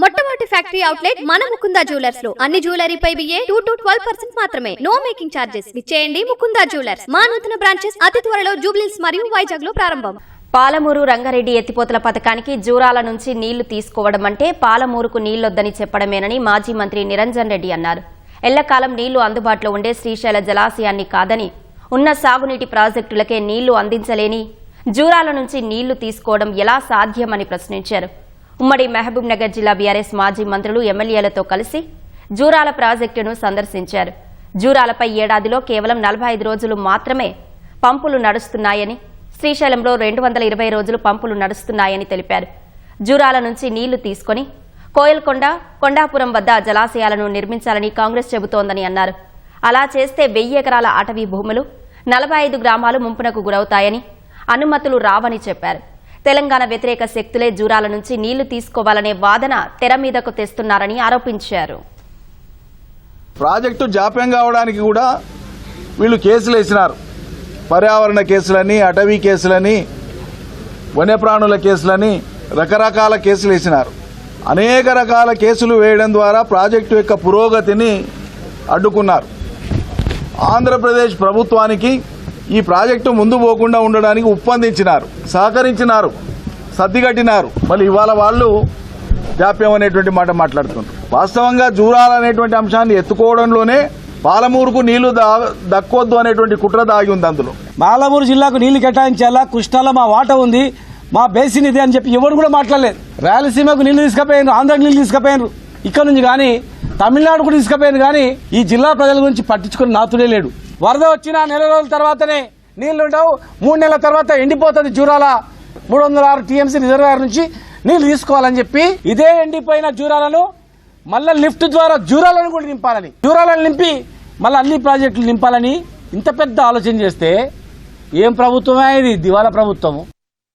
మొట్టమొదటి factory outlet మన Mukunda jewellers లో అన్ని జ్యువెలరీపై 2 to 12% మాత్రమే. No making charges. విచ్చేయండి ముకుందా జ్యువెలర్స్. మా నూతన బ్రాంచెస్ అతి త్వరలో జూబ్లీహిల్స్ మరియు వైజాగ్ లో ప్రారంభం. పాలమూరు రంగారెడ్డి ఎత్తిపోతల పథకానికి జూరాల నుంచి నీళ్లు తీసుకోవడం అంటే పాలమూరుకు నీళ్లొద్దని చెప్పడమేనని మాజీ మంత్రి నిరంజన్ రెడ్డి అన్నారు. ఎల్లకాలం నీళ్లు అందుబాటులో ఉండే శ్రీశైల జలాశయాన్ని కాదని ఉన్న సాగునీటి ప్రాజెక్టులకే నీళ్లు అందించలేని జూరాల నుంచి నీళ్లు తీసుకోవడం ఎలా సాధ్యమని ప్రశ్నించారు. ఉమ్మడి మహబూబ్ నగర్ జిల్లా బీఆర్ఎస్ మాజీ మంత్రులు ఎమ్మెల్యేలతో కలిసి జూరాల ప్రాజెక్టును సందర్శించారు. జూరాలపై ఏడాదిలో కేవలం 45 రోజులు మాత్రమే పంపులు నడుస్తున్నాయని, శ్రీశైలంలో 220 రోజులు పంపులు నడుస్తున్నాయని తెలిపారు. జూరాల నుంచి నీళ్లు తీసుకుని కోయల్కొండ, కొండాపురం వద్ద జలాశయాలను నిర్మించాలని కాంగ్రెస్ చెబుతోందని అన్నారు. అలా చేస్తే 1000 ఎకరాల అటవీ భూములు, 45 గ్రామాలు ముంపునకు గురవుతాయని, అనుమతులు రావని చెప్పారు. తెలంగాణ వ్యతిరేక శక్తులే జూరాల నుంచి నీళ్లు తీసుకోవాలనే వాదన తెర మీదకు తెస్తున్నారని ఆరోపించారు. ప్రాజెక్టు జాప్యం కావడానికి కూడా వీళ్ళు కేసులు వేసినారు. పర్యావరణ కేసులని, అటవీ కేసులని, వన్యప్రాణుల కేసులని రకరకాల కేసులు వేసినారు. అనేక రకాల కేసులు వేయడం ద్వారా ప్రాజెక్టు యొక్క పురోగతిని అడ్డుకున్నారు. ఆంధ్రప్రదేశ్ ప్రభుత్వానికి ఈ ప్రాజెక్టు ముందు పోకుండా ఉండడానికి ఒప్పందించినారు, సహకరించినారు, సర్దిగట్టినారు. మళ్ళీ ఇవాళ వాళ్ళు జాప్యం అనేటువంటి మాట మాట్లాడుతున్నారు. వాస్తవంగా జూరాల అనేటువంటి అంశాన్ని ఎత్తుకోవడంలోనే పాలమూరుకు నీళ్లు దక్కొద్దు అనేటువంటి కుట్ర దాగి ఉంది. అందులో పాలమూరు జిల్లాకు నీళ్లు కేటాయించాలా, కృష్ణాలో మా వాటా ఉంది, మా బేసిన్ ఇది అని చెప్పి ఎవరు కూడా మాట్లాడలేదు. రాయలసీమకు నీళ్లు తీసుకుపోయారు, ఆంధ్రాకు నీళ్లు తీసుకుపోయారు, ఇక్కడ నుంచి కానీ తమిళనాడు కూడా తీసుకుపోయారు. కానీ ఈ జిల్లా ప్రజల గురించి పట్టించుకుని నాతుడే లేడు. వరద వచ్చిన నెల రోజుల తర్వాతనే నీళ్లు ఉండవు. 3 నెలల తర్వాత ఎండిపోతుంది. జూరాల 306 టీఎంసీ రిజర్వాయర్ నుంచి నీళ్లు తీసుకోవాలని చెప్పి ఇదే ఎండిపోయిన జూరాలను మళ్ళా లిఫ్ట్ ద్వారా జూరాలను కూడా నింపాలని, జూరాలను నింపి మళ్ళీ అన్ని ప్రాజెక్టులు నింపాలని ఇంత పెద్ద ఆలోచన చేస్తే ఏం ప్రభుత్వమే ఇది? దివాలా ప్రభుత్వము.